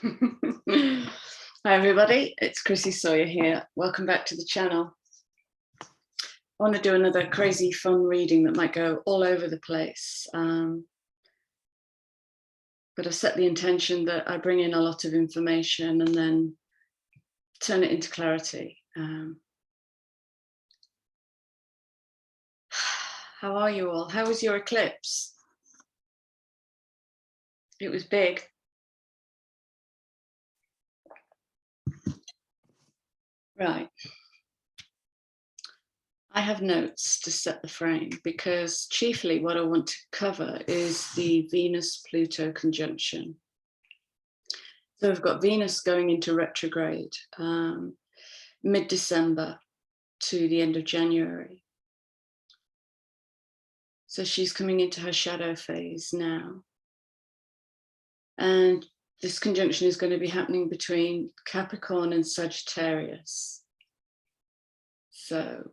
Hi everybody, it's Chrissy Sawyer here. Welcome back to the channel. I want to do another crazy fun reading that might go all over the place. But I've set the intention that I bring in a lot of information and then turn it into clarity. How are you all? How was your eclipse? It was big. Right. I have notes to set the frame because chiefly what I want to cover is the Venus-Pluto conjunction. So we've got Venus going into retrograde mid-December to the end of January. So she's coming into her shadow phase now. And this conjunction is going to be happening between Capricorn and Sagittarius. So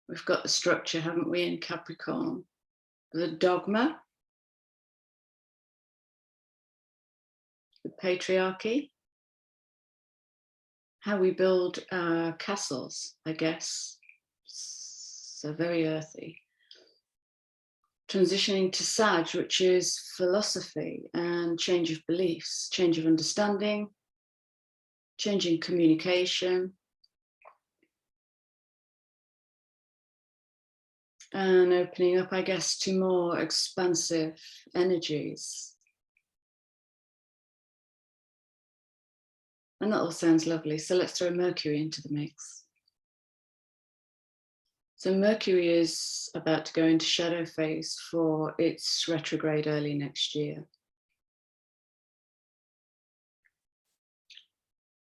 we've got the structure, haven't we, in Capricorn? The dogma, the patriarchy, how we build our castles, I guess. So very earthy. Transitioning to Sag, which is philosophy and change of beliefs, change of understanding, changing communication, and opening up, I guess, to more expansive energies. And that all sounds lovely. So let's throw Mercury into the mix. So Mercury is about to go into shadow phase for its retrograde early next year.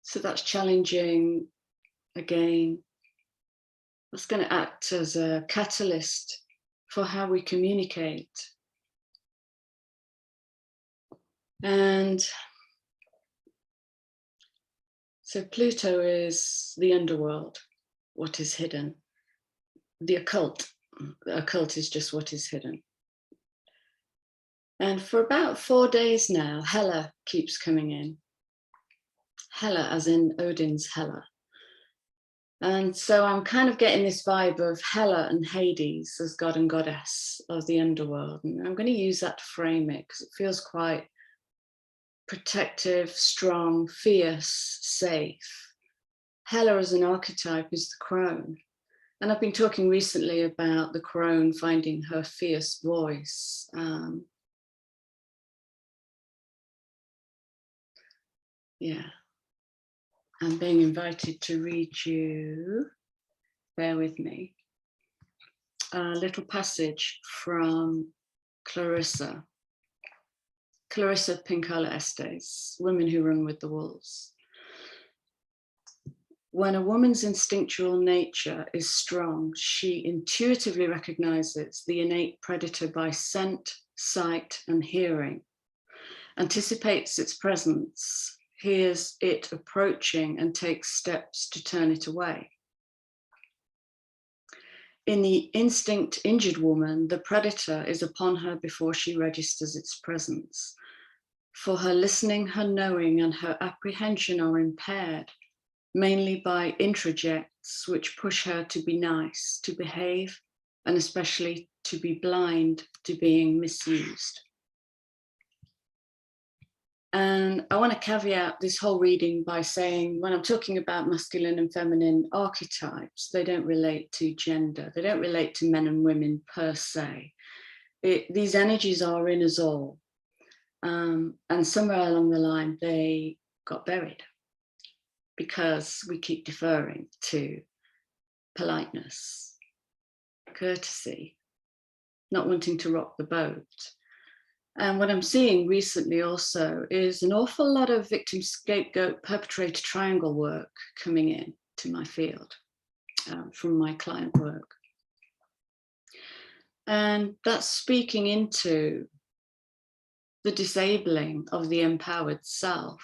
So that's challenging again. That's going to act as a catalyst for how we communicate. And so Pluto is the underworld, what is hidden. The occult is just what is hidden. And for about 4 days now, Hela keeps coming in. Hela as in Odin's Hela. And so I'm kind of getting this vibe of Hela and Hades as god and goddess of the underworld. And I'm going to use that to frame it because it feels quite protective, strong, fierce, safe. Hela as an archetype is the crone. And I've been talking recently about the crone finding her fierce voice. Yeah. I'm being invited to read you, bear with me, a little passage from Clarissa Pinkola Estes, Women Who Run with the Wolves. When a woman's instinctual nature is strong, she intuitively recognizes the innate predator by scent, sight, and hearing, anticipates its presence, hears it approaching, and takes steps to turn it away. In the instinct-injured woman, the predator is upon her before she registers its presence. For her listening, her knowing, and her apprehension are impaired, mainly by introjects which push her to be nice, to behave, and especially to be blind to being misused. And I want to caveat this whole reading by saying, when I'm talking about masculine and feminine archetypes, they don't relate to gender. They don't relate to men and women per se. These energies are in us all. And somewhere along the line, they got buried because we keep deferring to politeness, courtesy, not wanting to rock the boat. And what I'm seeing recently also is an awful lot of victim, scapegoat, perpetrator triangle work coming in to my field from my client work. And that's speaking into the disabling of the empowered self.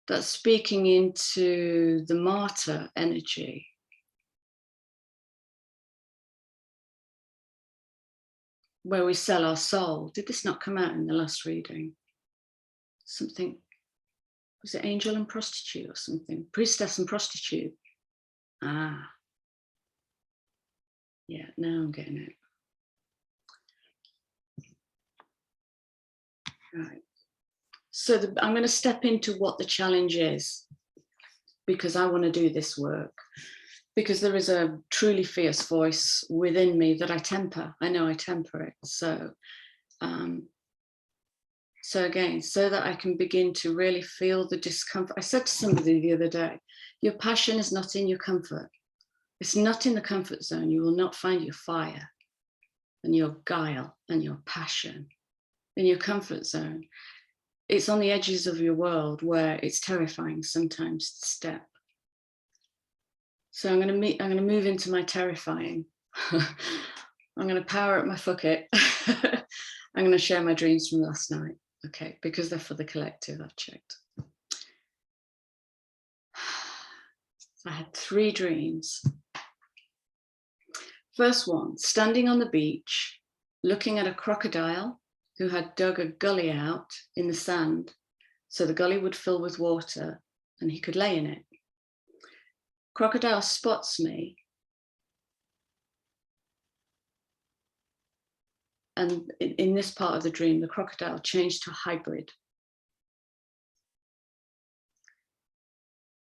That's speaking into the martyr energy. Where we sell our soul. Did this not come out in the last reading? something, was it angel and prostitute or something? Priestess and prostitute. Ah, yeah, now I'm getting it. Right. So I'm going to step into what the challenge is, because I want to do this work, because there is a truly fierce voice within me that I temper. I know I temper it. So again, so that I can begin to really feel the discomfort. I said to somebody the other day, your passion is not in your comfort. It's not in the comfort zone. You will not find your fire and your guile and your passion in your comfort zone. It's on the edges of your world where it's terrifying sometimes to step. So I'm going to move into my terrifying. I'm going to power up my fuck it. I'm going to share my dreams from last night. Okay, because they're for the collective, I've checked. I had 3 dreams. First one, standing on the beach, looking at a crocodile who had dug a gully out in the sand so the gully would fill with water and he could lay in it. Crocodile spots me and in this part of the dream, the crocodile changed to a hybrid.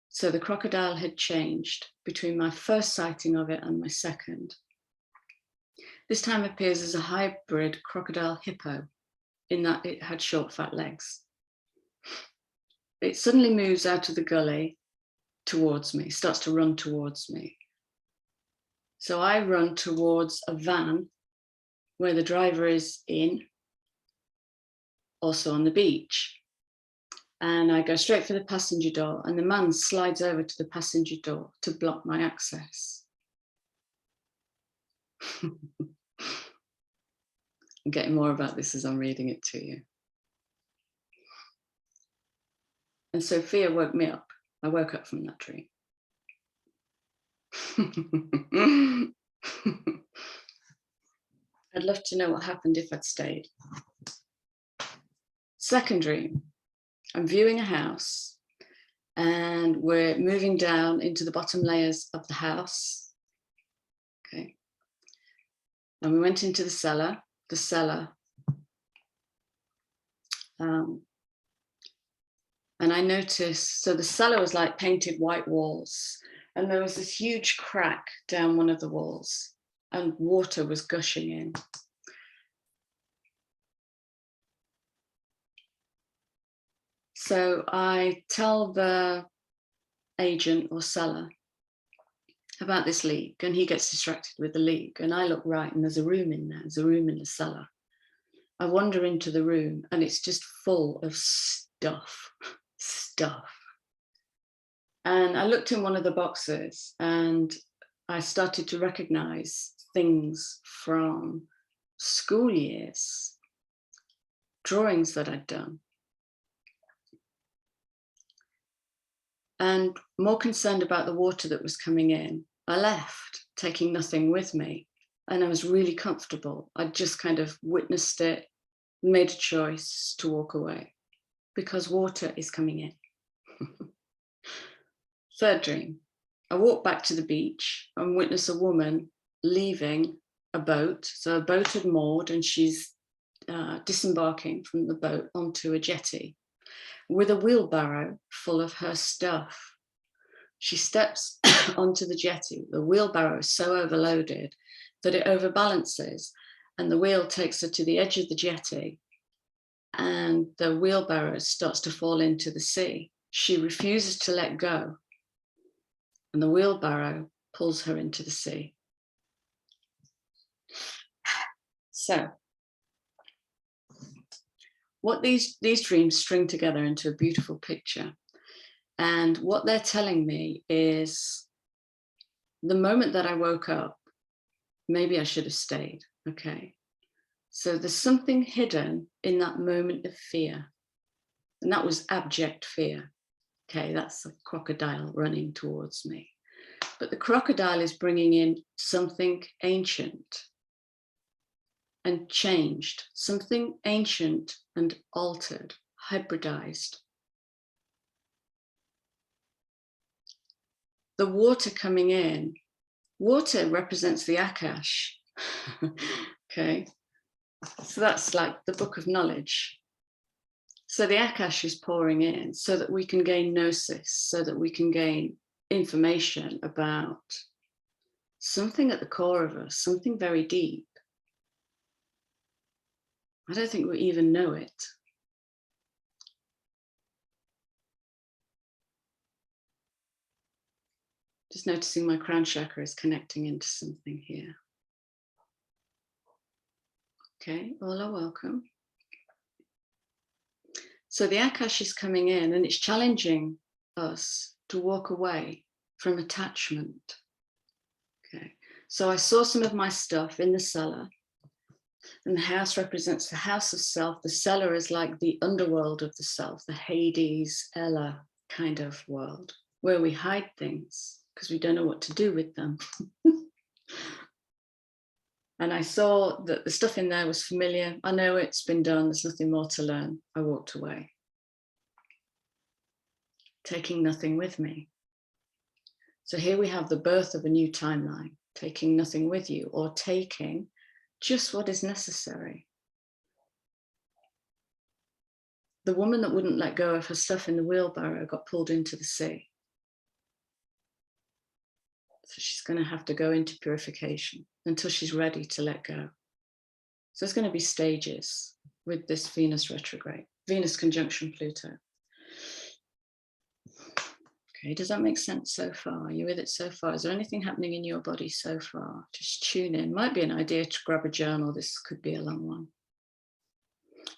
So the crocodile had changed between my first sighting of it and my second. This time appears as a hybrid crocodile hippo, in that it had short, fat legs. It suddenly moves out of the gully towards me, starts to run towards me. So I run towards a van where the driver is in, also on the beach. And I go straight for the passenger door, and the man slides over to the passenger door to block my access. I'm getting more about this as I'm reading it to you. And so fear woke me up. I woke up from that dream. I'd love to know what happened if I'd stayed. Second dream, I'm viewing a house and we're moving down into the bottom layers of the house. Okay. And we went into the cellar. And I noticed, so the cellar was like painted white walls, and there was this huge crack down one of the walls, and water was gushing in. So I tell the agent or seller about this leak, and he gets distracted with the leak, and I look right, and there's a room in there, there's a room in the cellar. I wander into the room, and it's just full of stuff. And I looked in one of the boxes, and I started to recognize things from school years, drawings that I'd done. And more concerned about the water that was coming in, I left, taking nothing with me. And I was really comfortable. I just kind of witnessed it, made a choice to walk away because water is coming in. Third dream, I walk back to the beach and witness a woman leaving a boat. So a boat had moored and she's disembarking from the boat onto a jetty with a wheelbarrow full of her stuff. She steps onto the jetty. The wheelbarrow is so overloaded that it overbalances, and the wheel takes her to the edge of the jetty, and the wheelbarrow starts to fall into the sea. She refuses to let go, and the wheelbarrow pulls her into the sea. So what these dreams string together into a beautiful picture. And what they're telling me is the moment that I woke up, maybe I should have stayed. Okay. So there's something hidden in that moment of fear. And that was abject fear. Okay, that's a crocodile running towards me. But the crocodile is bringing in something ancient and changed, something ancient and altered, hybridized. The water coming in, water represents the Akash. Okay, so that's like the book of knowledge. So the Akash is pouring in so that we can gain gnosis, so that we can gain information about something at the core of us, something very deep. I don't think we even know it. Just noticing my crown chakra is connecting into something here. Okay, all are welcome. So the Akash is coming in and it's challenging us to walk away from attachment. Okay, so I saw some of my stuff in the cellar, and the house represents the house of self. The cellar is like the underworld of the self, the Hades, Ella kind of world, where we hide things because we don't know what to do with them. And I saw that the stuff in there was familiar. I know it's been done. There's nothing more to learn. I walked away, taking nothing with me. So here we have the birth of a new timeline, taking nothing with you, or taking just what is necessary. The woman that wouldn't let go of her stuff in the wheelbarrow got pulled into the sea. So she's going to have to go into purification until she's ready to let go. So there's going to be stages with this Venus retrograde, Venus conjunction Pluto. Okay, does that make sense so far? Are you with it so far? Is there anything happening in your body so far? Just tune in. Might be an idea to grab a journal. This could be a long one.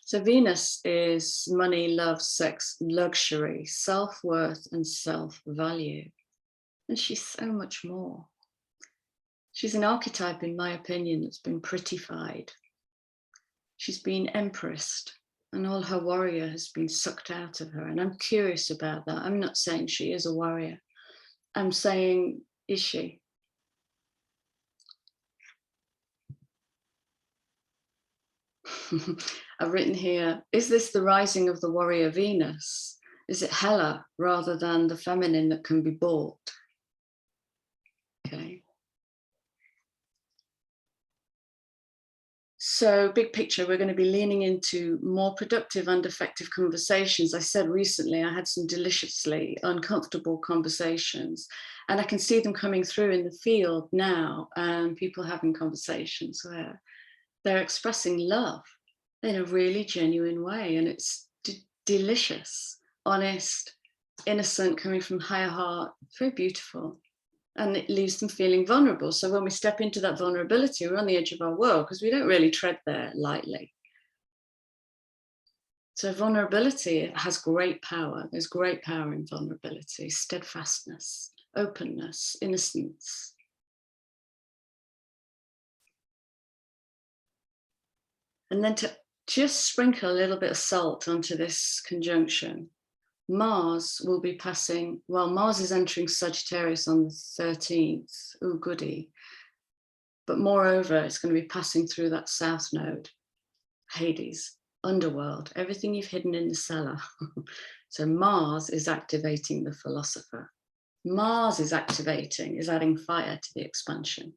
So Venus is money, love, sex, luxury, self-worth, and self-value. And she's so much more. She's an archetype, in my opinion, that's been prettified. She's been empressed, and all her warrior has been sucked out of her. And I'm curious about that. I'm not saying she is a warrior. I'm saying, is she? I've written here, is this the rising of the warrior Venus? Is it Hela rather than the feminine that can be bought? Okay. So big picture, we're going to be leaning into more productive and effective conversations. I said recently, I had some deliciously uncomfortable conversations, and I can see them coming through in the field now, and people having conversations where they're expressing love in a really genuine way. And it's delicious, honest, innocent, coming from higher heart, very beautiful. And it leaves them feeling vulnerable. So when we step into that vulnerability, we're on the edge of our world because we don't really tread there lightly. So vulnerability has great power. There's great power in vulnerability, steadfastness, openness, innocence. And then to just sprinkle a little bit of salt onto this conjunction, Mars will be passing, well, Mars is entering Sagittarius on the 13th. Oh, goody. But moreover, it's going to be passing through that south node, Hades, underworld, everything you've hidden in the cellar. So Mars is activating the philosopher. Mars is activating, is adding fire to the expansion.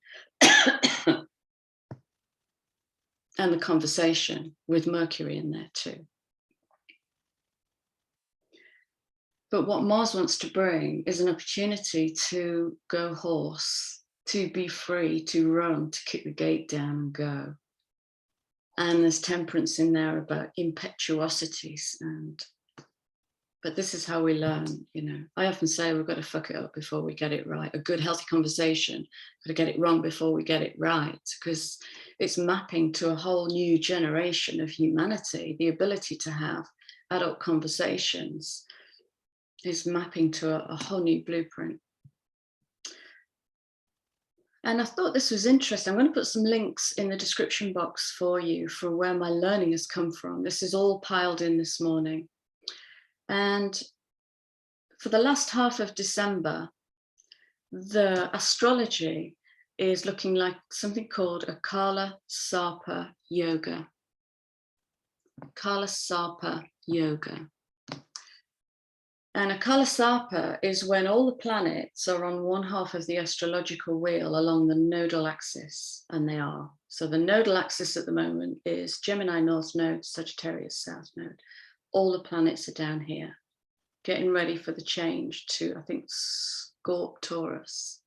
And the conversation with Mercury in there too. But what Mars wants to bring is an opportunity to go horse, to be free, to run, to kick the gate down and go. And there's temperance in there about impetuosities. But this is how we learn, you know. I often say we've got to fuck it up before we get it right. A good, healthy conversation, got to get it wrong before we get it right, because it's mapping to a whole new generation of humanity. The ability to have adult conversations is mapping to a whole new blueprint. And I thought this was interesting. I'm going to put some links in the description box for you for where my learning has come from. This is all piled in this morning. And for the last half of December, the astrology is looking like something called a Kala Sarpa Yoga. Kala Sarpa yoga. And a Kalasarpa is when all the planets are on one half of the astrological wheel along the nodal axis, and they are. So the nodal axis at the moment is Gemini North Node, Sagittarius South Node. All the planets are down here, getting ready for the change to, I think, Scorp Taurus.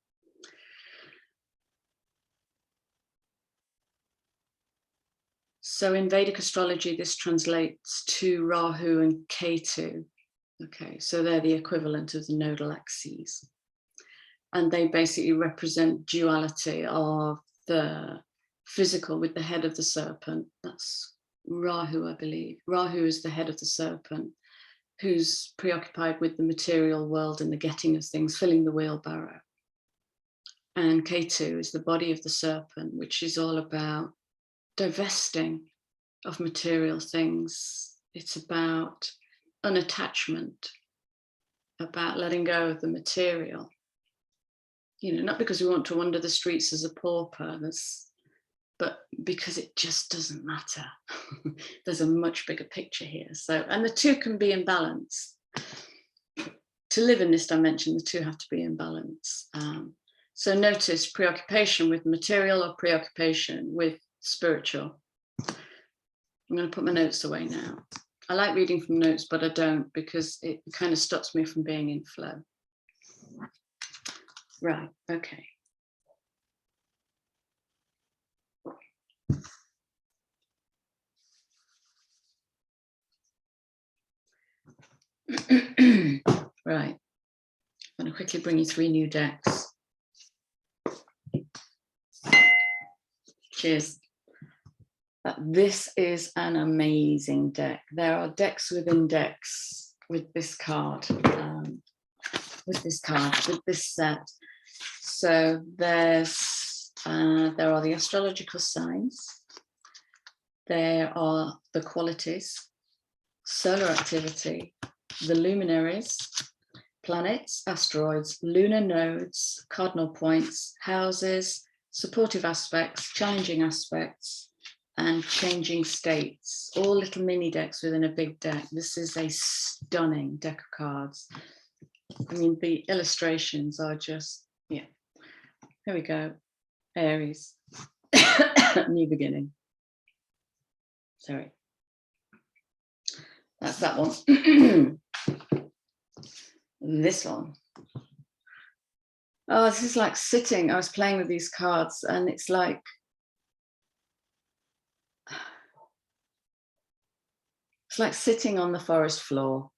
So in Vedic astrology, this translates to Rahu and Ketu. Okay, so they're the equivalent of the nodal axes. And they basically represent duality of the physical with the head of the serpent. That's Rahu, I believe. Rahu is the head of the serpent, who's preoccupied with the material world and the getting of things, filling the wheelbarrow. And Ketu is the body of the serpent, which is all about divesting of material things. It's about unattachment, about letting go of the material. You know, not because we want to wander the streets as a pauper, but because it just doesn't matter. There's a much bigger picture here. So, and the two can be in balance. To live in this dimension, the two have to be in balance. So notice preoccupation with material or preoccupation with spiritual. I'm going to put my notes away now. I like reading from notes, but I don't, because it kind of stops me from being in flow. Right, okay. Right, I'm going to quickly bring you 3 new decks. Cheers. This is an amazing deck. There are decks within decks with this card, with this set. So there are the astrological signs. There are the qualities, solar activity, the luminaries, planets, asteroids, lunar nodes, cardinal points, houses, supportive aspects, challenging aspects, and changing states, all little mini decks within a big deck. This is a stunning deck of cards. I mean, the illustrations are just, yeah. Here we go. Aries, new beginning. Sorry. That's that one. This one. Oh, this is like sitting. I was playing with these cards and it's like, sitting on the forest floor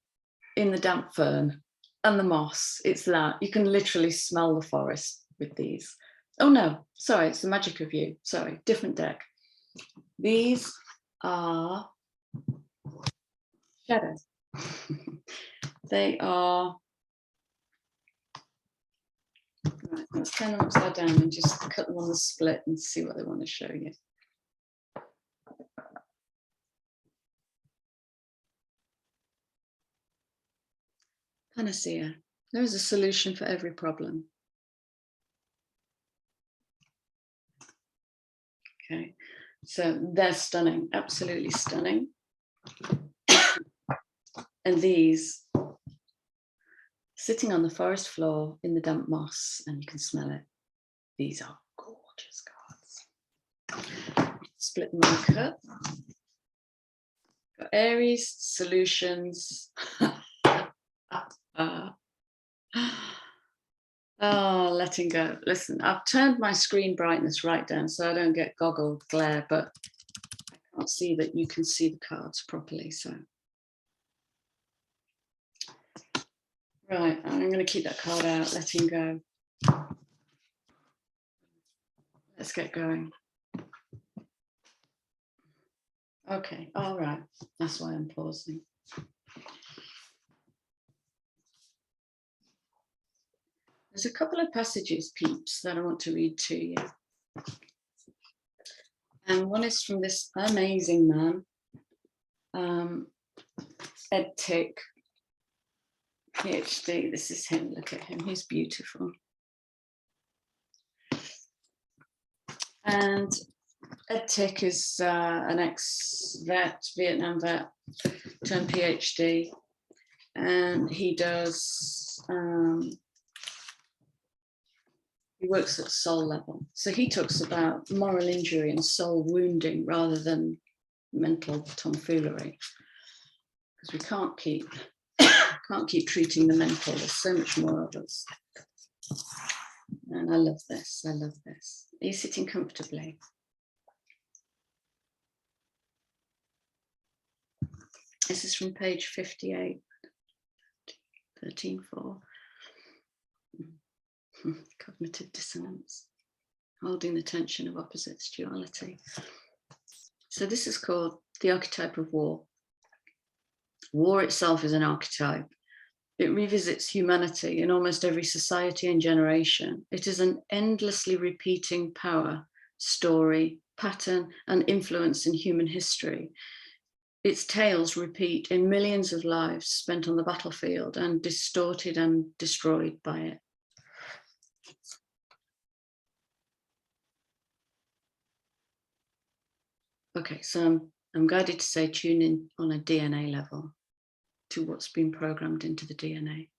in the damp fern and the moss. It's that. You can literally smell the forest with these. Oh no, sorry, it's the magic of you. Sorry, different deck. These are shadows. They are, right, let's turn them upside down and just cut them on the split and see what they want to show you. Panacea. There is a solution for every problem. Okay, so they're stunning, absolutely stunning. And these, sitting on the forest floor in the damp moss, and you can smell it. These are gorgeous cards. Split my cut. Got Aries, solutions. Oh, letting go. Listen, I've turned my screen brightness right down so I don't get goggle glare, but I can't see that you can see the cards properly. So, right, I'm going to keep that card out, letting go. Let's get going. Okay, all right. That's why I'm pausing. There's a couple of passages, peeps, that I want to read to you. And one is from this amazing man, Ed Tick, PhD. This is him. Look at him. He's beautiful. And Ed Tick is an ex-vet, Vietnam vet, turned PhD, and he does, he works at soul level. So he talks about moral injury and soul wounding rather than mental tomfoolery, because we can't keep treating the mental. There's so much more of us. And I love this. I love this. Are you sitting comfortably? This is from page 58, 13.4. Cognitive dissonance, holding the tension of opposites, duality. So this is called the archetype of war. War itself is an archetype. It revisits humanity in almost every society and generation. It is an endlessly repeating power, story, pattern, and influence in human history. Its tales repeat in millions of lives spent on the battlefield and distorted and destroyed by it. Okay, so I'm guided to say tune in on a DNA level to what's been programmed into the DNA.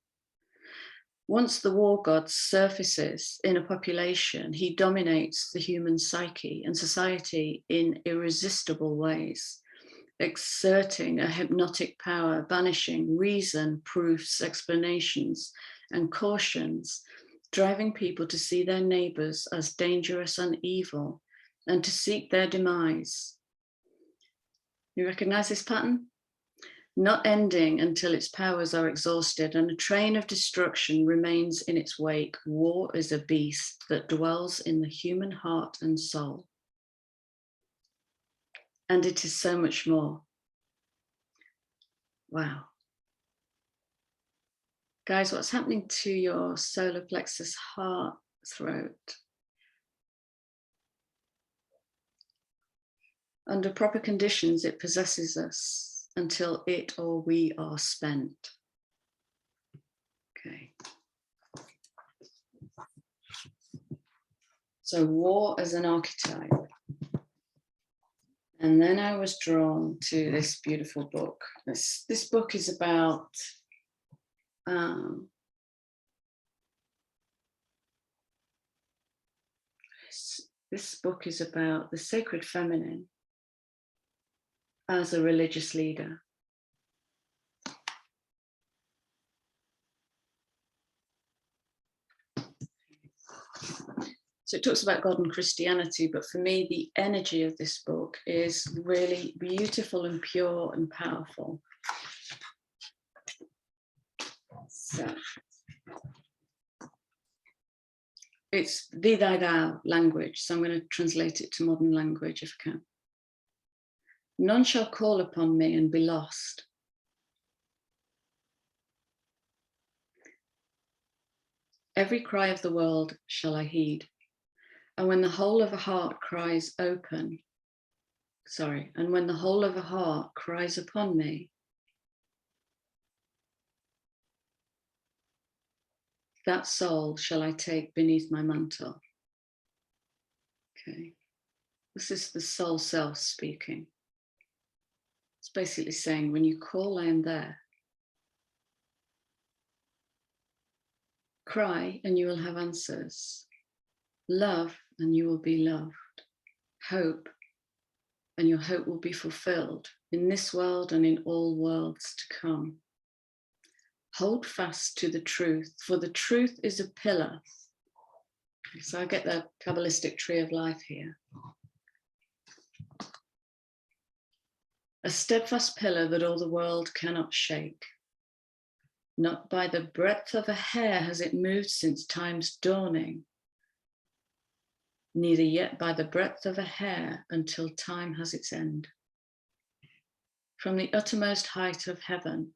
Once the war god surfaces in a population, he dominates the human psyche and society in irresistible ways, exerting a hypnotic power, banishing reason, proofs, explanations, and cautions, driving people to see their neighbors as dangerous and evil, and to seek their demise. You recognize this pattern? Not ending until its powers are exhausted and a train of destruction remains in its wake. War is a beast that dwells in the human heart and soul. And it is so much more. Wow. Guys, what's happening to your solar plexus heart throat? Under proper conditions, it possesses us until it or we are spent. Okay. So war as an archetype. And then I was drawn to this beautiful book. This book is about this book is about the sacred feminine as a religious leader. So it talks about God and Christianity, but for me, the energy of this book is really beautiful and pure and powerful. So it's thee, thy, thou language. So I'm going to translate it to modern language if I can. None shall call upon me and be lost. Every cry of the world shall I heed. And when the whole of a heart cries upon me, that soul shall I take beneath my mantle. Okay. This is the soul self speaking. It's basically saying, when you call, I am there. Cry and you will have answers. Love and you will be loved. Hope and your hope will be fulfilled in this world and in all worlds to come. Hold fast to the truth, for the truth is a pillar. So I get the Kabbalistic tree of life here. A steadfast pillar that all the world cannot shake. Not by the breadth of a hair has it moved since time's dawning, neither yet by the breadth of a hair until time has its end. From the uttermost height of heaven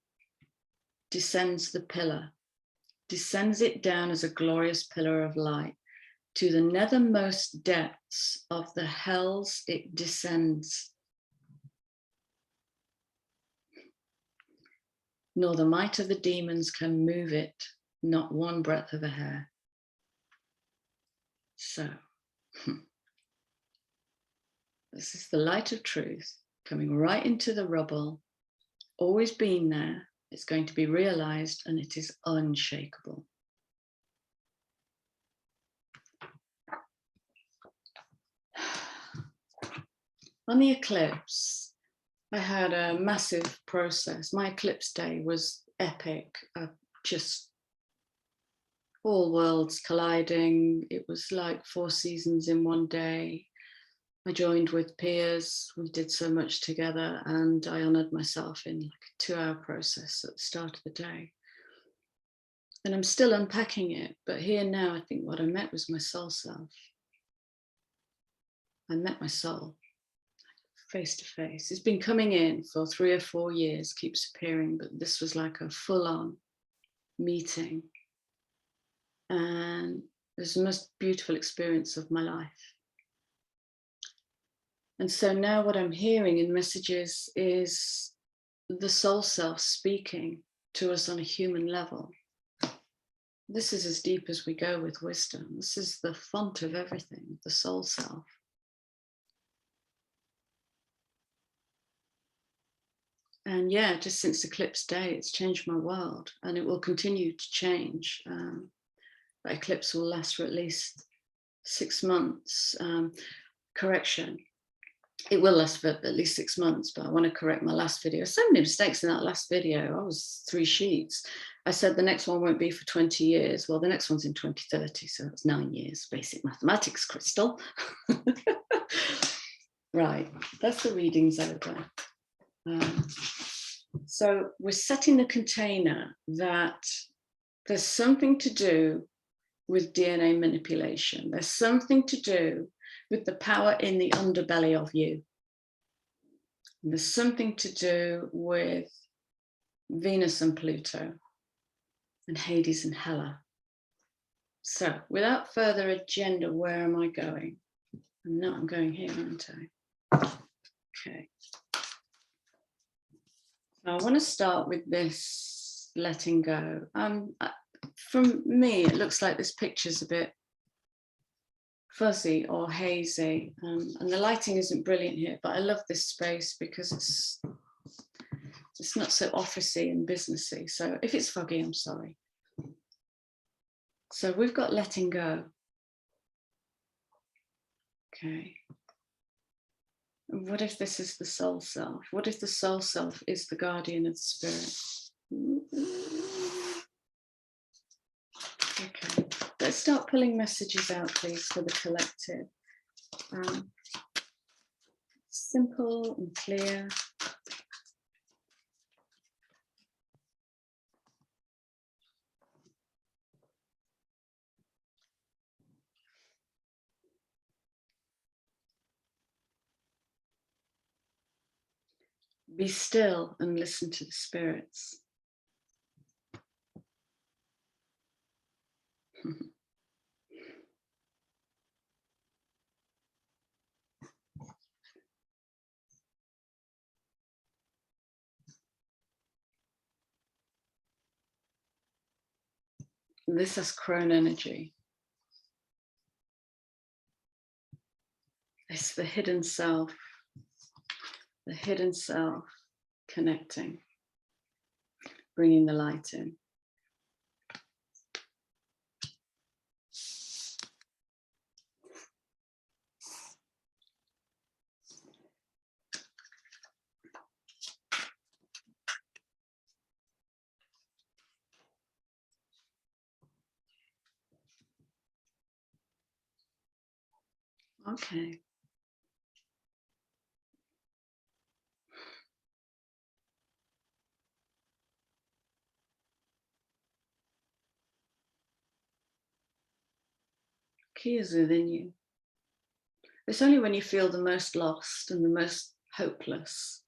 descends the pillar, descends it down as a glorious pillar of light. To the nethermost depths of the hells it descends. Nor the might of the demons can move it, not one breadth of a hair. So, This is the light of truth coming right into the rubble, always been there. It's going to be realized, and it is unshakable. On the eclipse, I had a massive process. My eclipse day was epic, just all worlds colliding. It was like 4 seasons in one day. I joined with peers, we did so much together, and I honored myself in like a 2-hour process at the start of the day. And I'm still unpacking it, but here now, I think what I met was my soul self. I met my soul face to face. It's been coming in for 3 or 4 years, keeps appearing, but this was like a full-on meeting. And it was the most beautiful experience of my life. And so now what I'm hearing in messages is the soul self speaking to us on a human level. This is as deep as we go with wisdom. This is the font of everything, the soul self. And yeah, just since Eclipse Day, it's changed my world, and it will continue to change. That eclipse will last for at least 6 months. Correction, it will last for at least 6 months, but I want to correct my last video. So many mistakes in that last video. I was 3 sheets. I said the next one won't be for 20 years. Well, the next one's in 2030, so that's 9 years. Basic mathematics, Crystal. Right, that's the readings over. So we're setting the container that there's something to do with DNA manipulation. There's something to do with the power in the underbelly of you. And there's something to do with Venus and Pluto and Hades and Hela. So without further agenda, where am I going? I'm going here, aren't I? Okay. I want to start with this letting go. From me, it looks like this picture's a bit fuzzy or hazy, and the lighting isn't brilliant here, but I love this space because it's not so officey and businessy. So if it's foggy, I'm sorry. So we've got letting go. Okay. What if this is the soul self? What if the soul self is the guardian of the spirit? Okay, let's start pulling messages out, please, for the collective. Simple and clear. Be still and listen to the spirits. This is crone energy. It's the hidden self connecting, bringing the light in. Okay. Key is within you. It's only when you feel the most lost and the most hopeless,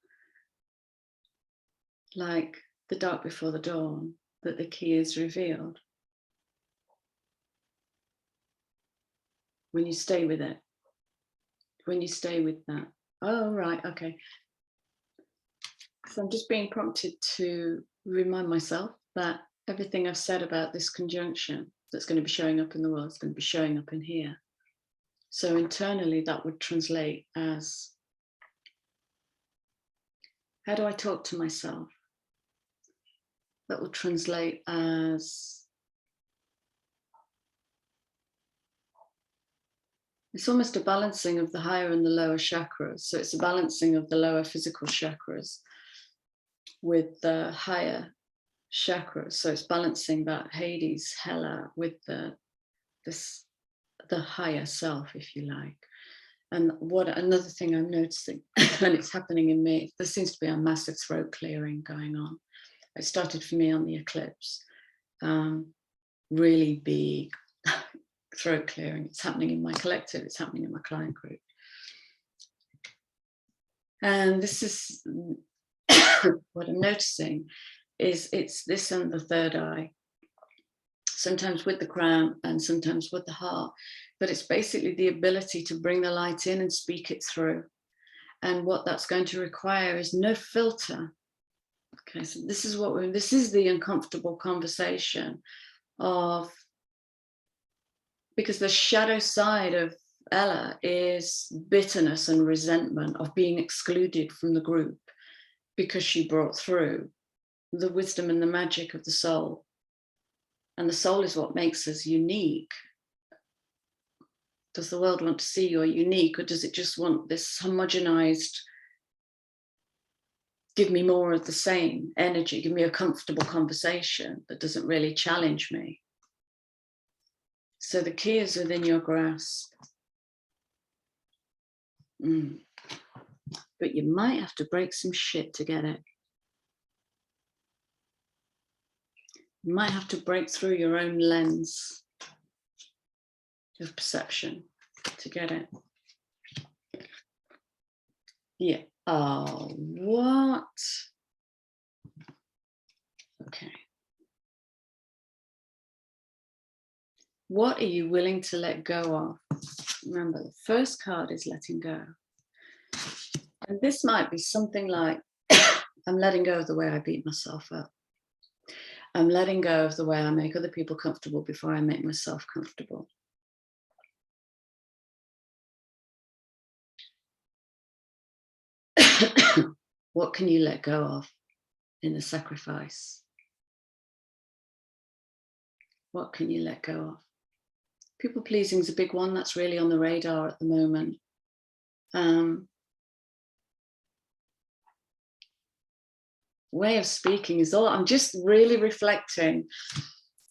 like the dark before the dawn, that the key is revealed. When you stay with it, when you stay with that. Oh, right, okay. So I'm just being prompted to remind myself that everything I've said about this conjunction that's going to be showing up in the world is going to be showing up in here. So internally, that would translate as How do I talk to myself? That will translate as, it's almost a balancing of the higher and the lower chakras. So it's a balancing of the lower physical chakras with the higher chakras. So it's balancing that Hades, Hela, with the higher self, if you like. And what another thing I'm noticing, and it's happening in me, there seems to be a massive throat clearing going on. It started for me on the eclipse, really big throat clearing. It's happening in my collective, it's happening in my client group. And this is what I'm noticing is it's this and the third eye, sometimes with the crown and sometimes with the heart, but it's basically the ability to bring the light in and speak it through. And what that's going to require is no filter. Okay, so this is this is the uncomfortable conversation of, because the shadow side of Ella is bitterness and resentment of being excluded from the group because she brought through the wisdom and the magic of the soul. And the soul is what makes us unique. Does the world want to see you're unique, or does it just want this homogenized, give me more of the same energy, give me a comfortable conversation that doesn't really challenge me? So the key is within your grasp. But you might have to break some shit to get it. You might have to break through your own lens of perception to get it. Yeah. Oh, what? Okay. What are you willing to let go of? Remember, the first card is letting go. And this might be something like, I'm letting go of the way I beat myself up. I'm letting go of the way I make other people comfortable before I make myself comfortable. What can you let go of in the sacrifice? What can you let go of? People pleasing is a big one that's really on the radar at the moment. Way of speaking is all, I'm just really reflecting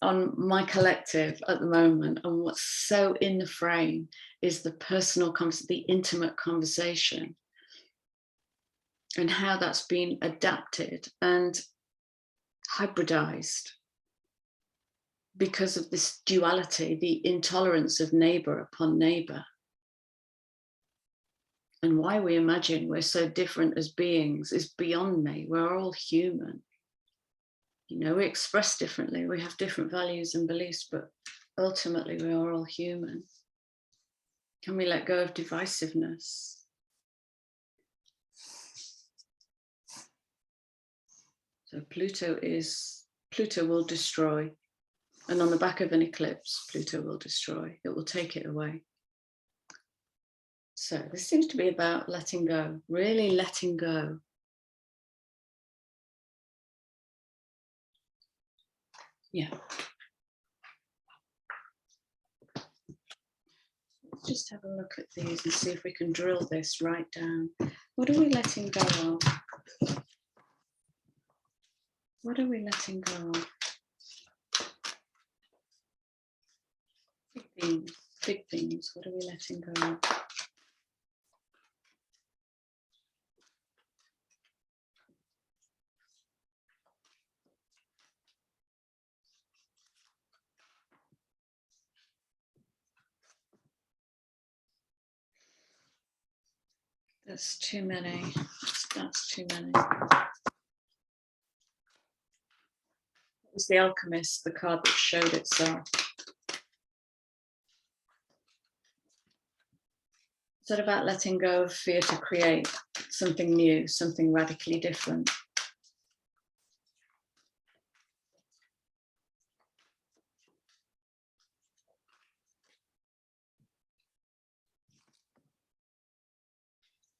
on my collective at the moment, and what's so in the frame is the personal, the intimate conversation, and how that's been adapted and hybridized because of this duality, the intolerance of neighbor upon neighbor. And why we imagine we're so different as beings is beyond me. We're all human. You know, we express differently, we have different values and beliefs, but ultimately we are all human. Can we let go of divisiveness? So Pluto will destroy. And on the back of an eclipse, Pluto will destroy. It will take it away. So this seems to be about letting go, really letting go. Yeah. Let's just have a look at these and see if we can drill this right down. What are we letting go of? What are we letting go of? Big things. What are we letting go of? That's too many. That's too many. It was the Alchemist, the card that showed itself. Is that about letting go of fear to create something new, something radically different?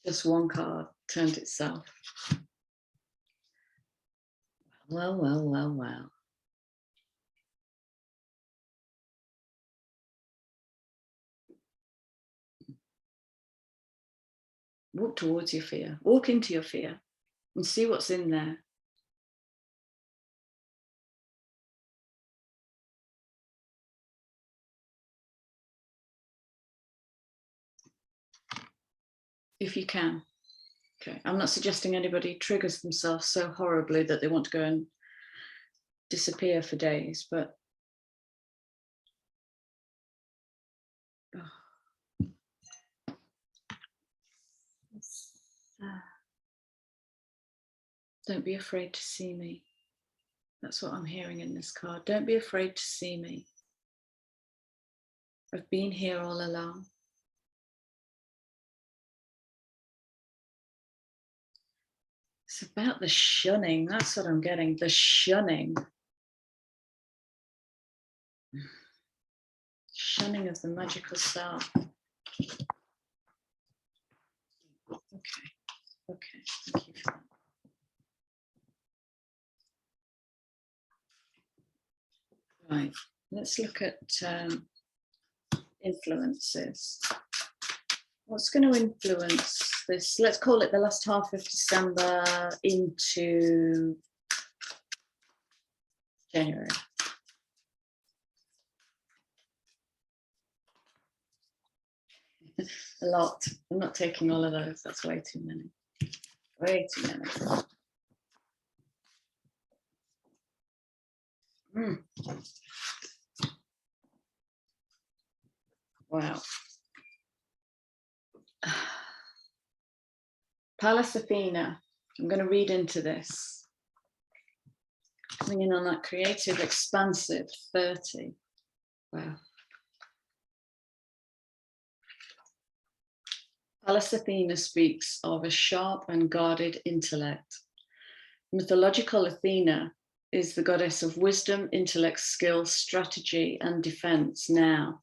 Just one card turned itself. Well, well, well, well. Walk towards your fear. Walk into your fear and see what's in there. If you can. Okay. I'm not suggesting anybody triggers themselves so horribly that they want to go and disappear for days, but don't be afraid to see me. That's what I'm hearing in this card. Don't be afraid to see me. I've been here all along. It's about the shunning. That's what I'm getting. The shunning. Shunning of the magical self. Okay. Okay. Thank you for that. Right. Let's look at influences. What's going to influence this? Let's call it the last half of December into January. A lot. I'm not taking all of those. That's way too many. Way too many. Wow. Pallas Athena. I'm going to read into this. Coming in on that creative, expansive 30. Wow. Pallas Athena speaks of a sharp and guarded intellect. Mythological Athena is the goddess of wisdom, intellect, skill, strategy, and defense. Now,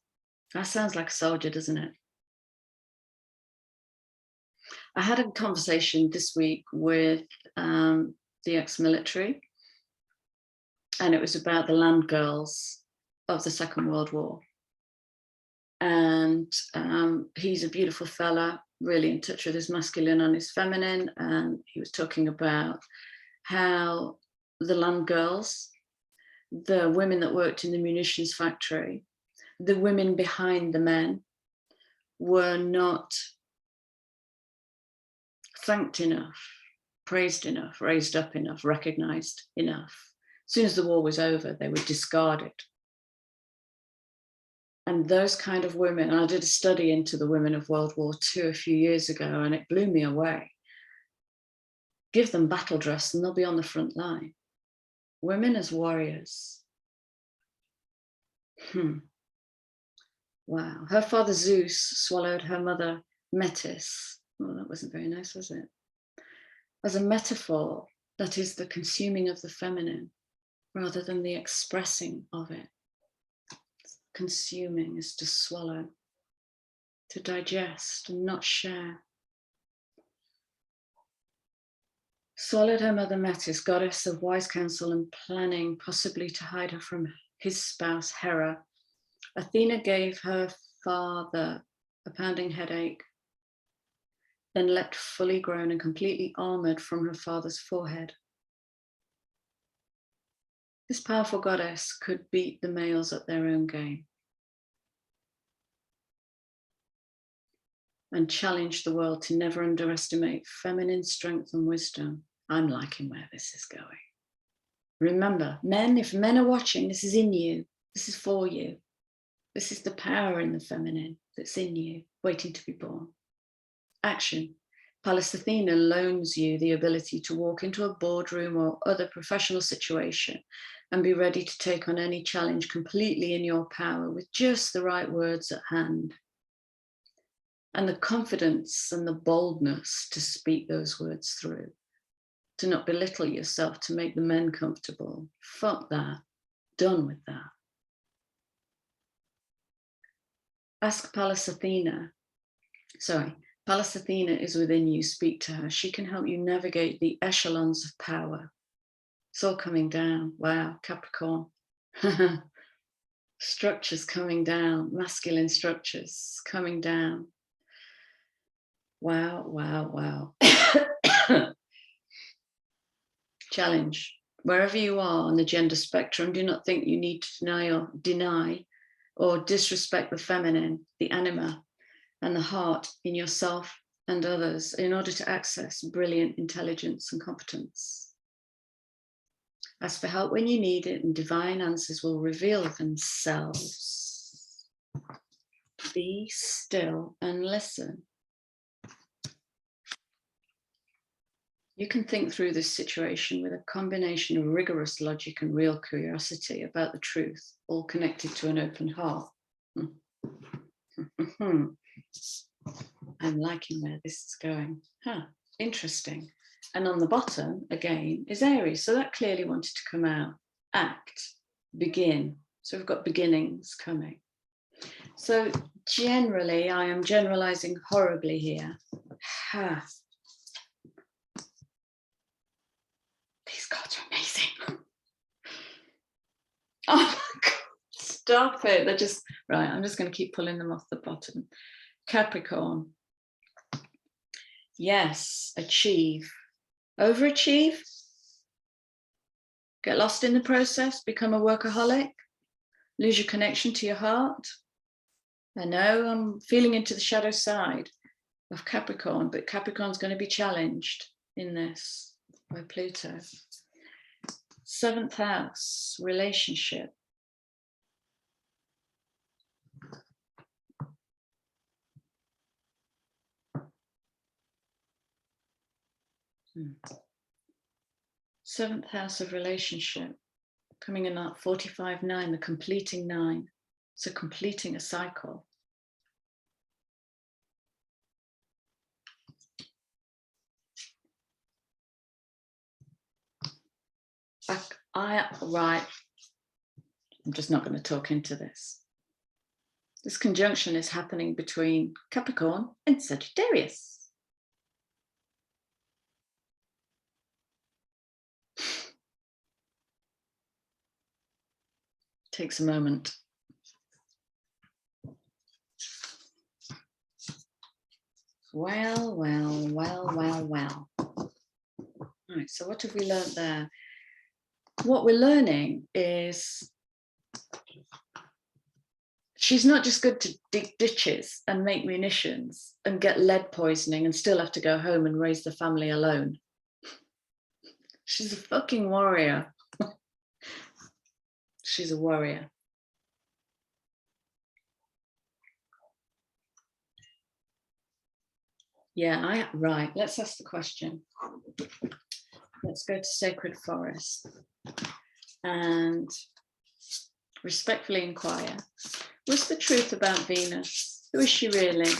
that sounds like a soldier, doesn't it? I had a conversation this week with the ex-military, and it was about the land girls of the Second World War. And he's a beautiful fella, really in touch with his masculine and his feminine. And he was talking about how the land girls, the women that worked in the munitions factory, the women behind the men, were not thanked enough, praised enough, raised up enough, recognized enough. As soon as the war was over, they were discarded. And those kind of women, and I did a study into the women of World War II a few years ago, and it blew me away. Give them battle dress and they'll be on the front line. Women as warriors. Wow. Her father Zeus swallowed her mother Metis. Well, that wasn't very nice, was it? As a metaphor, that is the consuming of the feminine rather than the expressing of it. Consuming is to swallow, to digest and not share. Swallowed her mother Metis, goddess of wise counsel and planning, possibly to hide her from his spouse Hera. Athena gave her father a pounding headache, then leapt fully grown and completely armored from her father's forehead. This powerful goddess could beat the males at their own game and challenge the world to never underestimate feminine strength and wisdom. I'm liking where this is going. Remember, men, if men are watching, this is in you. This is for you. This is the power in the feminine that's in you, waiting to be born. Action. Pallas Athena loans you the ability to walk into a boardroom or other professional situation and be ready to take on any challenge completely in your power with just the right words at hand. And the confidence and the boldness to speak those words through, to not belittle yourself, to make the men comfortable. Fuck that. Done with that. Ask Pallas Athena. Pallas Athena is within you. Speak to her. She can help you navigate the echelons of power. It's all coming down. Wow, Capricorn. Structures coming down, masculine structures coming down. Wow, wow, wow. Challenge. Wherever you are on the gender spectrum, do not think you need to deny or disrespect the feminine, the anima, and the heart in yourself and others in order to access brilliant intelligence and competence. Ask for help when you need it, and divine answers will reveal themselves. Be still and listen. You can think through this situation with a combination of rigorous logic and real curiosity about the truth, all connected to an open heart. I'm liking where this is going. Interesting. And on the bottom, again, is Aries. So that clearly wanted to come out. Act, begin. So we've got beginnings coming. So generally, I am generalizing horribly here. These cards are amazing. Oh my God, stop it. They're just, right, I'm just going to keep pulling them off the bottom. Capricorn. Yes, achieve. Overachieve. Get lost in the process, become a workaholic, lose your connection to your heart. I know I'm feeling into the shadow side of Capricorn, but Capricorn's going to be challenged in this by Pluto. 7th house, relationship. Seventh house of relationship, coming in at 45-9, the completing 9. So completing a cycle. Right, I'm just not going to talk into this. This conjunction is happening between Capricorn and Sagittarius. Takes a moment. Well. All right, so what have we learned there? What we're learning is she's not just good to dig ditches and make munitions and get lead poisoning and still have to go home and raise the family alone. She's a fucking warrior. She's a warrior. Yeah, right. Let's ask the question. Let's go to Sacred Forest and respectfully inquire, what's the truth about Venus? Who is she really?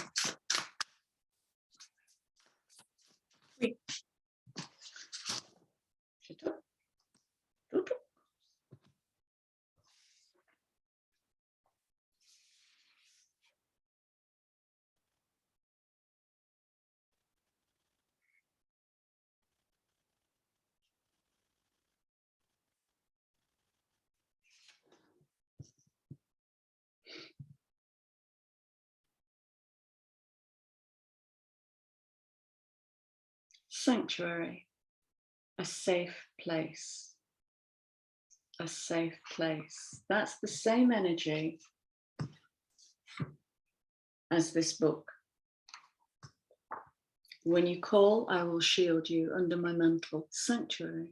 Sanctuary, a safe place. A safe place. That's the same energy as this book. When you call, I will shield you under my mantle. Sanctuary.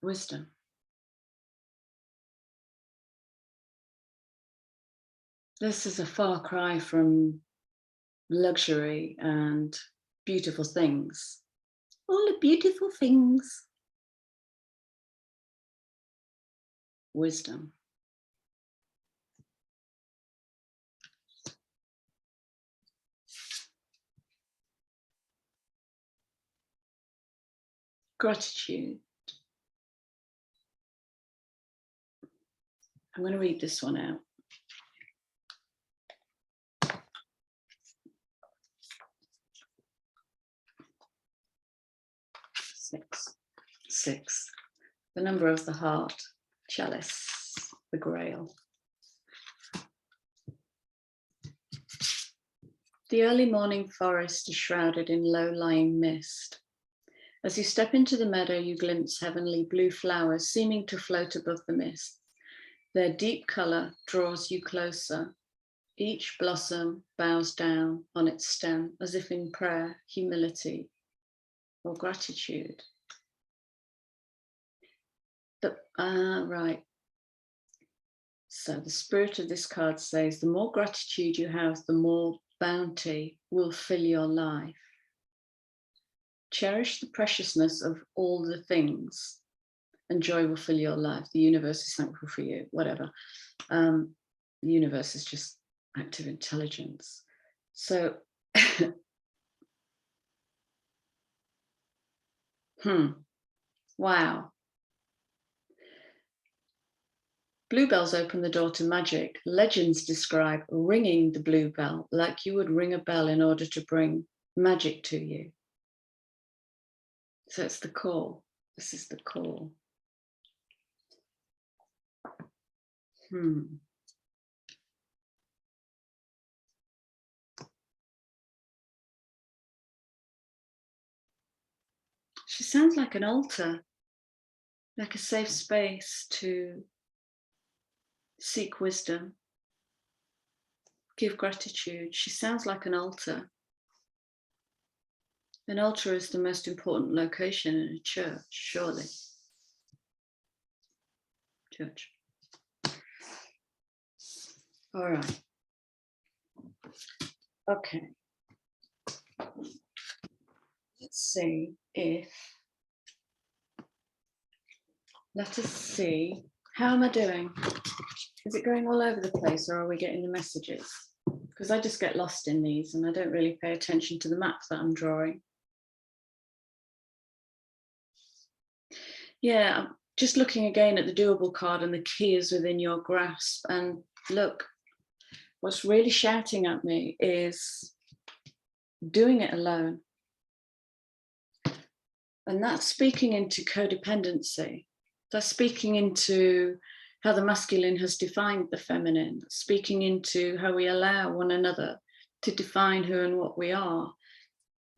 Wisdom. This is a far cry from luxury and beautiful things. All the beautiful things. Wisdom. Gratitude. I'm going to read this one out. 6. The number of the heart, chalice, the grail. The early morning forest is shrouded in low-lying mist. As you step into the meadow, you glimpse heavenly blue flowers seeming to float above the mist. Their deep colour draws you closer. Each blossom bows down on its stem as if in prayer, humility, or gratitude. Right. So the spirit of this card says, the more gratitude you have, the more bounty will fill your life. Cherish the preciousness of all the things, and joy will fill your life. The universe is thankful for you, whatever. The universe is just active intelligence. So, wow. Bluebells open the door to magic. Legends describe ringing the bluebell like you would ring a bell in order to bring magic to you. So it's the call. This is the call. She sounds like an altar, like a safe space to seek wisdom, give gratitude. She sounds like an altar. An altar is the most important location in a church, surely. Church. All right. Okay. Let's see if, let us see, how am I doing? Is it going all over the place, or are we getting the messages? Because I just get lost in these and I don't really pay attention to the map that I'm drawing. Yeah, I'm just looking again at the doable card, and the key is within your grasp. And look, what's really shouting at me is doing it alone. And that's speaking into codependency. That's speaking into how the masculine has defined the feminine, speaking into how we allow one another to define who and what we are.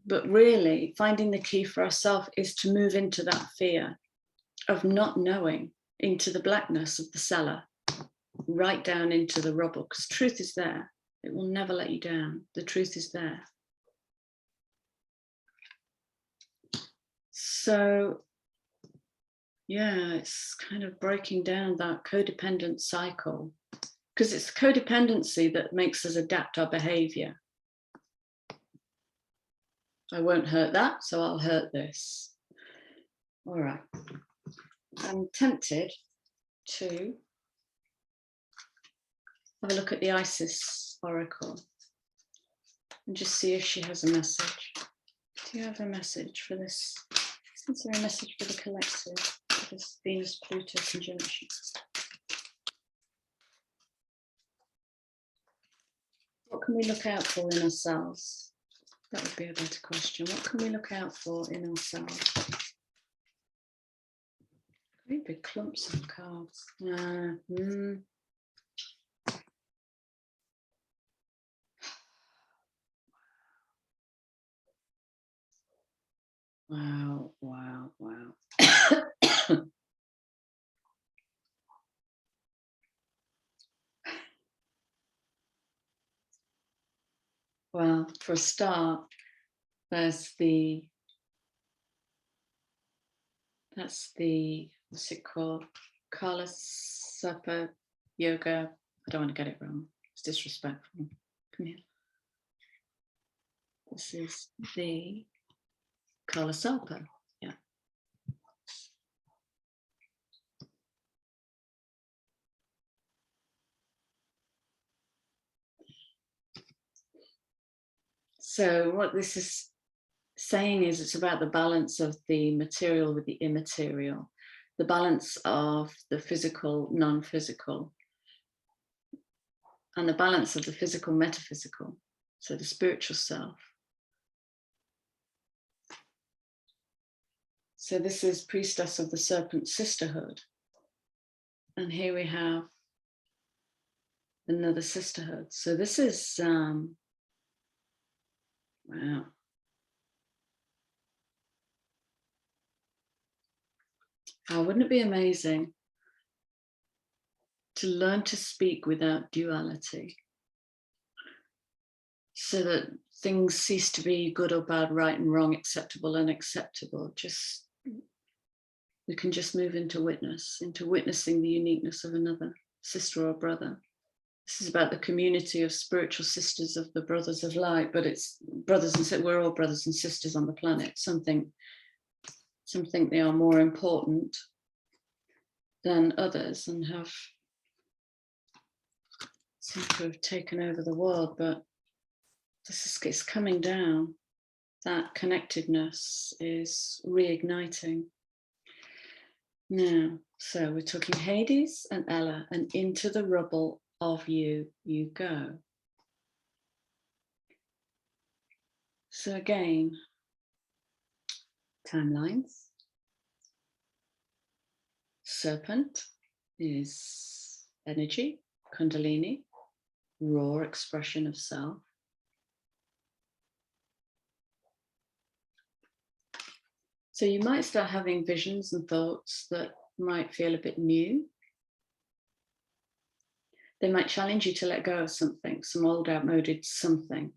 But really, finding the key for ourselves is to move into that fear of not knowing, into the blackness of the cellar, right down into the rubble, because truth is there. It will never let you down. The truth is there. So, yeah, it's kind of breaking down that codependent cycle, because it's codependency that makes us adapt our behavior. I won't hurt that, so I'll hurt this. All right. I'm tempted to have a look at the Isis oracle and just see if she has a message. Do you have a message for this? Is there a message for the collective, for this Venus-Pluto conjunction? What can we look out for in ourselves? That would be a better question. What can we look out for in ourselves? Great big clumps of cards. Wow, wow, wow. Well, for a start, that's the, what's it called? Kala Sapa Yoga. I don't want to get it wrong. It's disrespectful. Come here. This is the Kala Sapa. Yeah. So what this is saying is it's about the balance of the material with the immaterial, the balance of the physical, non-physical, and the balance of the physical, metaphysical, so the spiritual self. So this is Priestess of the Serpent Sisterhood. And here we have another sisterhood. So this is, wow. Oh, wouldn't it be amazing to learn to speak without duality, so that things cease to be good or bad, right and wrong, acceptable, unacceptable. Just, we can just move into witness, into witnessing the uniqueness of another sister or brother. This is about the community of spiritual sisters of the brothers of light, but it's brothers and sisters, we're all brothers and sisters on the planet. Some think they are more important than others and seem to have taken over the world, but it's coming down. That connectedness is reigniting. Now, so we're talking Hades and Ella, and into the rubble of you go. So again, timelines. Serpent is energy, Kundalini, raw expression of self. So you might start having visions and thoughts that might feel a bit new. They might challenge you to let go of something, some old outmoded something.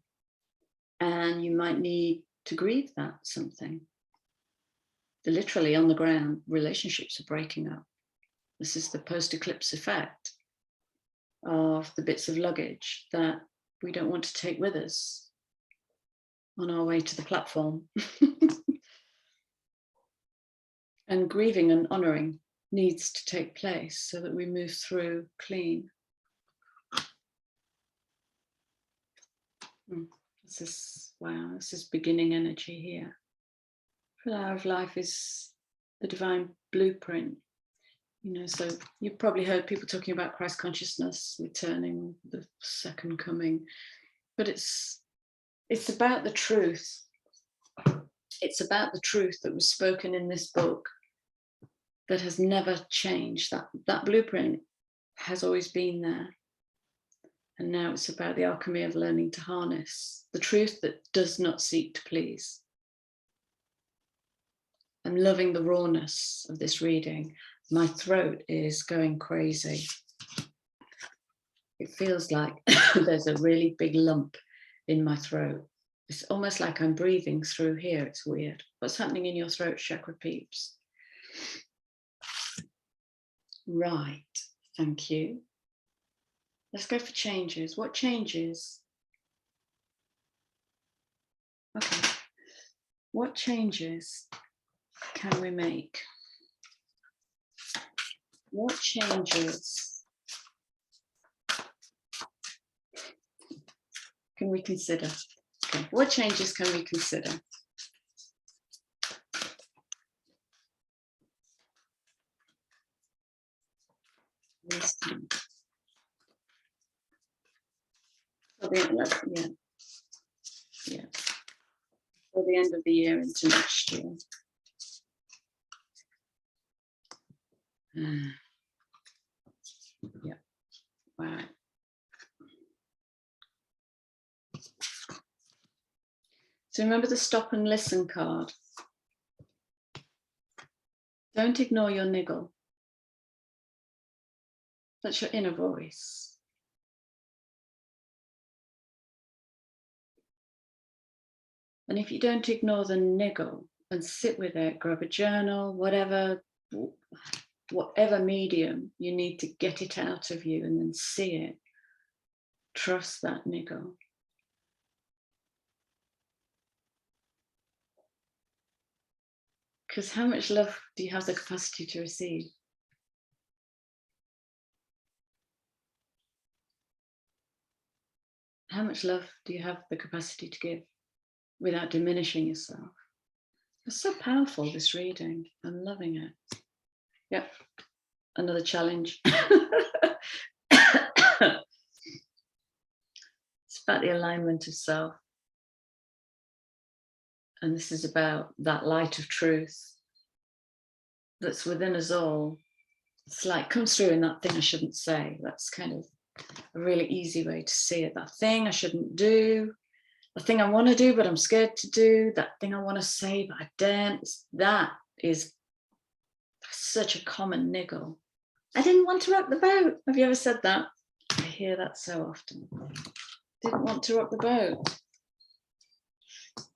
And you might need to grieve that something. Literally on the ground, relationships are breaking up. This is the post-eclipse effect of the bits of luggage that we don't want to take with us on our way to the platform. And grieving and honoring needs to take place so that we move through clean. This is, wow, this is beginning energy here. Flower of life is the divine blueprint. You know, so you've probably heard people talking about Christ consciousness returning, the second coming, but it's about the truth. It's about the truth that was spoken in this book that has never changed. That blueprint has always been there. And now it's about the alchemy of learning to harness the truth that does not seek to please. I'm loving the rawness of this reading. My throat is going crazy. It feels like there's a really big lump in my throat. It's almost like I'm breathing through here. It's weird. What's happening in your throat, chakra peeps? Right, thank you. Let's go for changes. What changes? Okay. What changes can we make? What changes can we consider? Okay. What changes can we consider? Yeah. For the end of the year into next year. Yeah. Wow. So remember the stop and listen card. Don't ignore your niggle. That's your inner voice. And if you don't ignore the niggle and sit with it, grab a journal, whatever medium, you need to get it out of you and then see it. Trust that niggle. Because how much love do you have the capacity to receive? How much love do you have the capacity to give without diminishing yourself? It's so powerful, this reading. I'm loving it. Yep, another challenge. It's about the alignment of self. And this is about that light of truth that's within us all. It's like comes through in that thing I shouldn't say. That's kind of a really easy way to see it. That thing I shouldn't do, the thing I want to do, but I'm scared to do, that thing I want to say, but I daren't. That is such a common niggle. I didn't want to rock the boat. Have you ever said that? I hear that so often. Didn't want to rock the boat.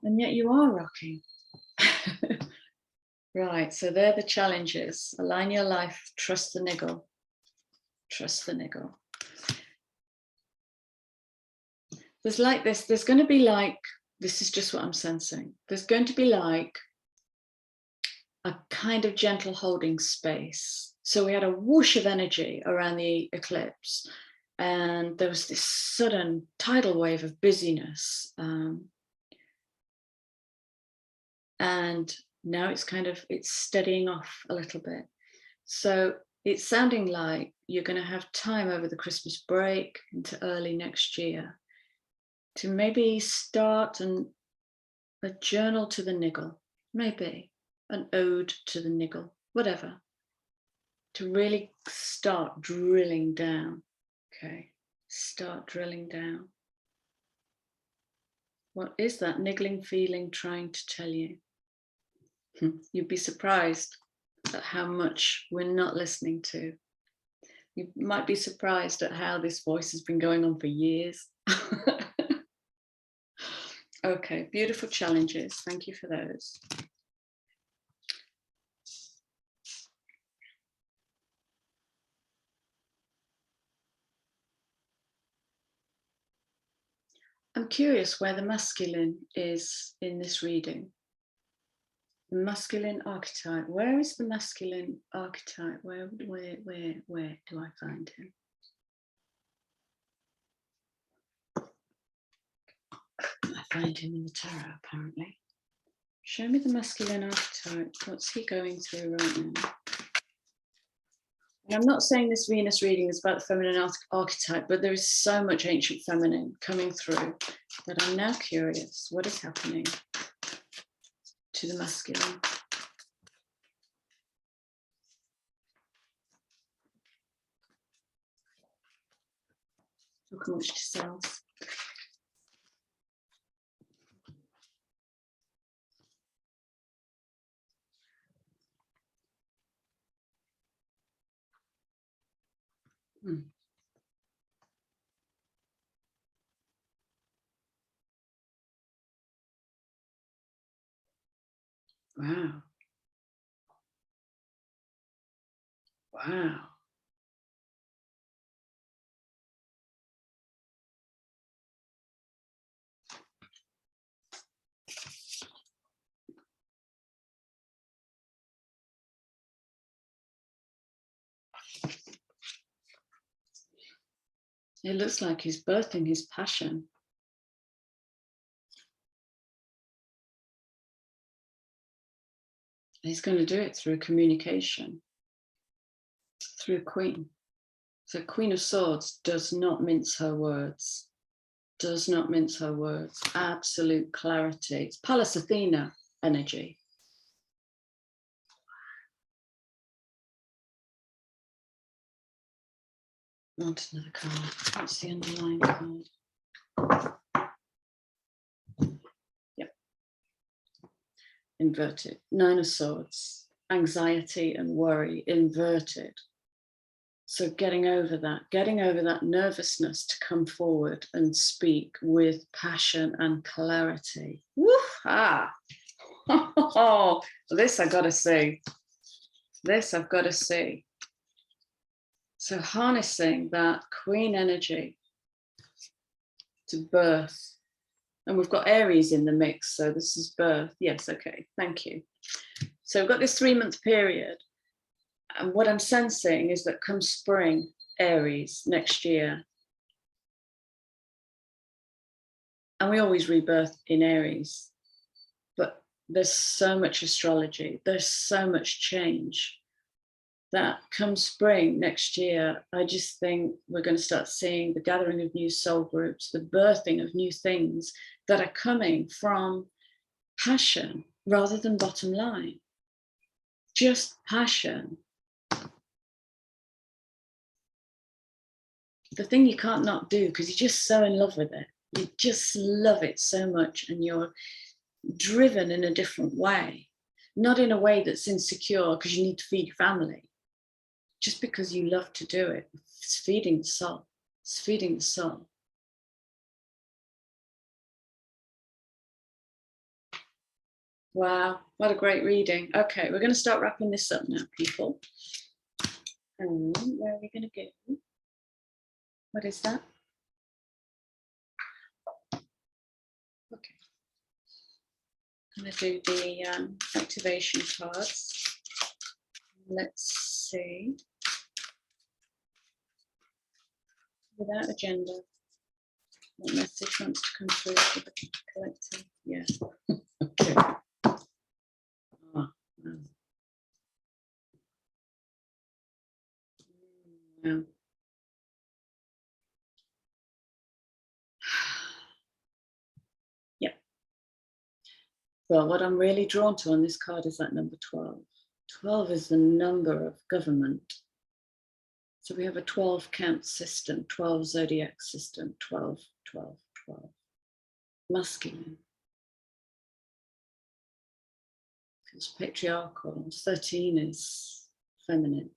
And yet you are rocking. Right, so they're the challenges. Align your life, trust the niggle. Trust the niggle. There's like this, there's going to be like, this is just what I'm sensing. There's going to be like a kind of gentle holding space. So we had a whoosh of energy around the eclipse, and there was this sudden tidal wave of busyness. And now it's steadying off a little bit. So it's sounding like you're going to have time over the Christmas break into early next year to maybe start a journal to the niggle, maybe an ode to the niggle, whatever, to really start drilling down. Okay, start drilling down. What is that niggling feeling trying to tell you? You'd be surprised at how much we're not listening to. You might be surprised at how this voice has been going on for years. Okay, beautiful challenges. Thank you for those. I'm curious where the masculine is in this reading. The masculine archetype. Where is the masculine archetype? Where do I find him? I find him in the tarot, apparently. Show me the masculine archetype. What's he going through right now? And I'm not saying this Venus reading is about the feminine archetype, but there is so much ancient feminine coming through that I'm now curious. What is happening to the masculine? Look how much to sells. Wow. Wow. It looks like he's birthing his passion. He's going to do it through communication, through a queen. So Queen of Swords does not mince her words. Does not mince her words. Absolute clarity. It's Pallas Athena energy. Want another card. What's the underlying card? Yep. Inverted. Nine of Swords. Anxiety and worry inverted. So getting over that nervousness to come forward and speak with passion and clarity. Woo-ha! Oh, this I've got to see. This I've got to see. So harnessing that queen energy to birth. And we've got Aries in the mix, so this is birth. Yes, okay, thank you. So we've got this 3-month period. And what I'm sensing is that come spring, Aries, next year, and we always rebirth in Aries, but there's so much astrology, there's so much change that come spring next year, I just think we're going to start seeing the gathering of new soul groups, the birthing of new things that are coming from passion rather than bottom line. just passion. The thing you can't not do because you're just so in love with it. You just love it so much, and you're driven in a different way, not in a way that's insecure because you need to feed your family, just because you love to do it. It's feeding the soul. It's feeding the soul. Wow, what a great reading. Okay, we're going to start wrapping this up now, people. And where are we going to go? What is that? Okay. I'm going to do the activation cards. Let's see. Without agenda, what message wants to come through for the collective? Yeah. Okay. Oh, wow. Wow. Yeah. Well, what I'm really drawn to on this card is that number 12. 12 is the number of government. So we have a 12 count system, 12 zodiac system, 12, 12, 12. Masculine. Feels patriarchal. 13 is feminine.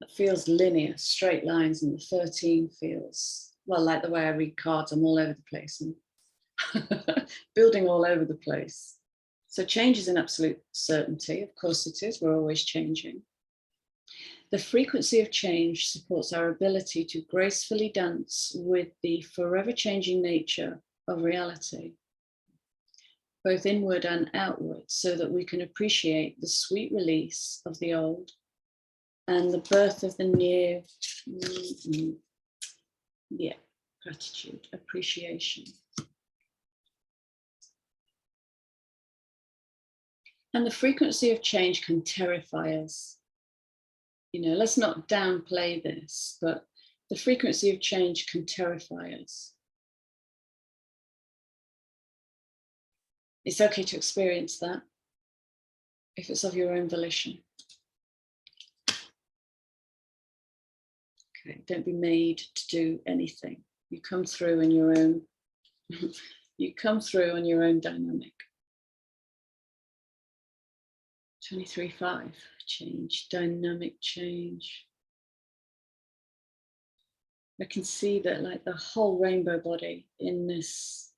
It feels linear, straight lines, and the 13 feels, well, like the way I read cards, I'm all over the place and building all over the place. So change is an absolute certainty. Of course it is. We're always changing. The frequency of change supports our ability to gracefully dance with the forever changing nature of reality, both inward and outward, so that we can appreciate the sweet release of the old and the birth of the new. Yeah, gratitude, appreciation. And the frequency of change can terrify us. You know, let's not downplay this, but the frequency of change can terrify us. It's okay to experience that if it's of your own volition. Okay, don't be made to do anything. You come through in your own, you come through on your own dynamic. 23-5, change, dynamic change. I can see that like the whole rainbow body in this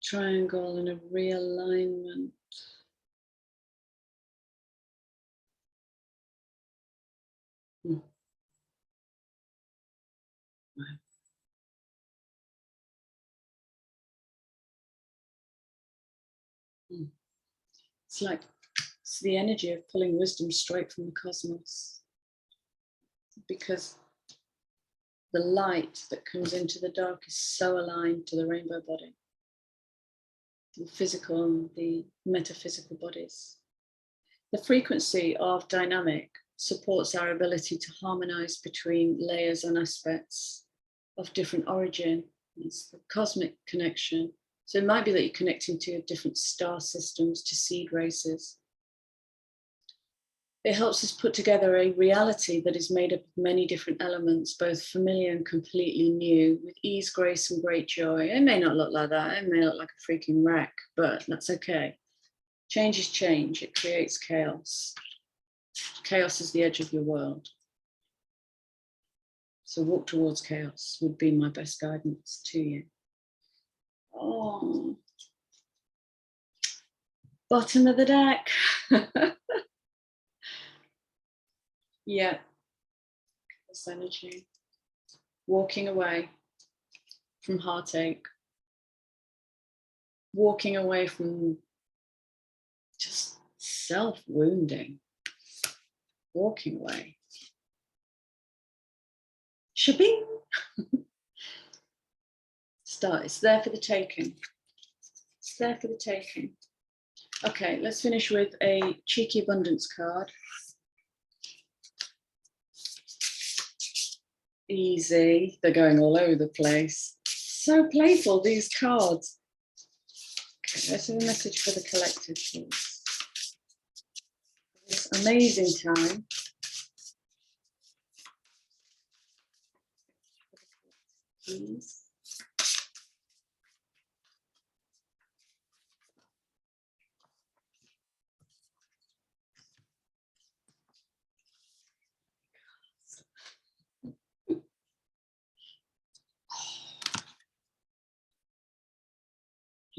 triangle in a realignment. Wow. It's like it's the energy of pulling wisdom straight from the cosmos, because the light that comes into the dark is so aligned to the rainbow body, the physical and the metaphysical bodies. The frequency of dynamic supports our ability to harmonize between layers and aspects of different origin. It's the cosmic connection. So it might be that you're connecting to different star systems, to seed races. It helps us put together a reality that is made up of many different elements, both familiar and completely new, with ease, grace, and great joy. It may not look like that. It may look like a freaking wreck, but that's okay. Change is change. It creates chaos. Chaos is the edge of your world. So walk towards chaos would be my best guidance to you. Oh, bottom of the deck. Yeah, this energy. Walking away from heartache. Walking away from just self-wounding. Walking away. Shabing. Start. It's there for the taking. It's there for the taking. Okay, let's finish with a cheeky abundance card. Easy. They're going all over the place. So playful, these cards. Let's have a message for the collective, please. This amazing time. Please.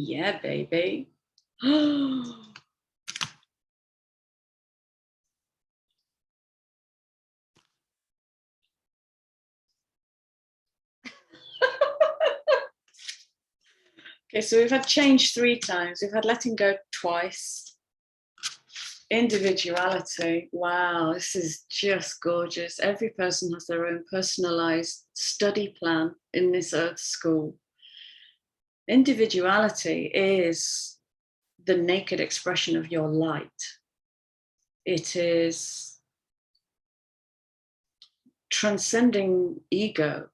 Yeah, baby. Okay, so we've had change 3 times. We've had letting go twice. Individuality. Wow, this is just gorgeous. Every person has their own personalized study plan in this Earth school. Individuality is the naked expression of your light. It is transcending ego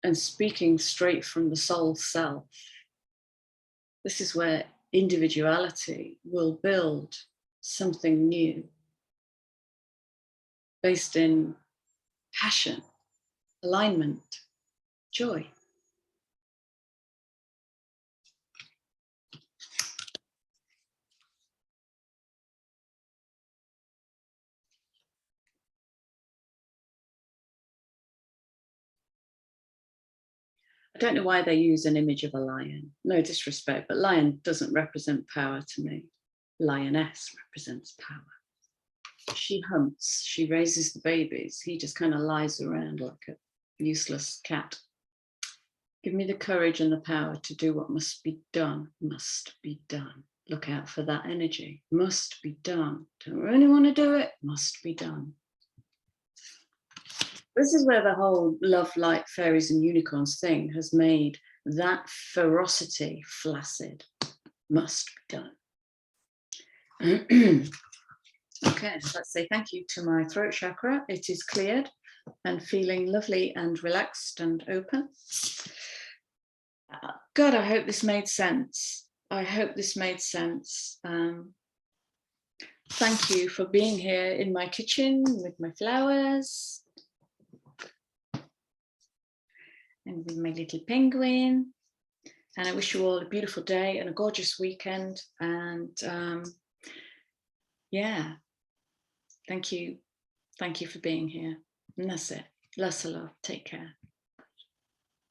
and speaking straight from the soul self. This is where individuality will build something new based in passion, alignment, joy. I don't know why they use an image of a lion. No disrespect, but lion doesn't represent power to me. Lioness represents power. She hunts, she raises the babies. He just kind of lies around like a useless cat. Give me the courage and the power to do what must be done. Must be done. Look out for that energy. Must be done. Don't really want to do it. Must be done. This is where the whole love, light, fairies and unicorns thing has made that ferocity flaccid. Must be done. Okay, let's say thank you to my throat chakra. It is cleared and feeling lovely and relaxed and open. God, I hope this made sense. I hope this made sense. Thank you for being here in my kitchen with my flowers and with my little penguin. And I wish you all a beautiful day and a gorgeous weekend. And yeah, thank you. Thank you for being here. And that's it. Lots of love. Take care.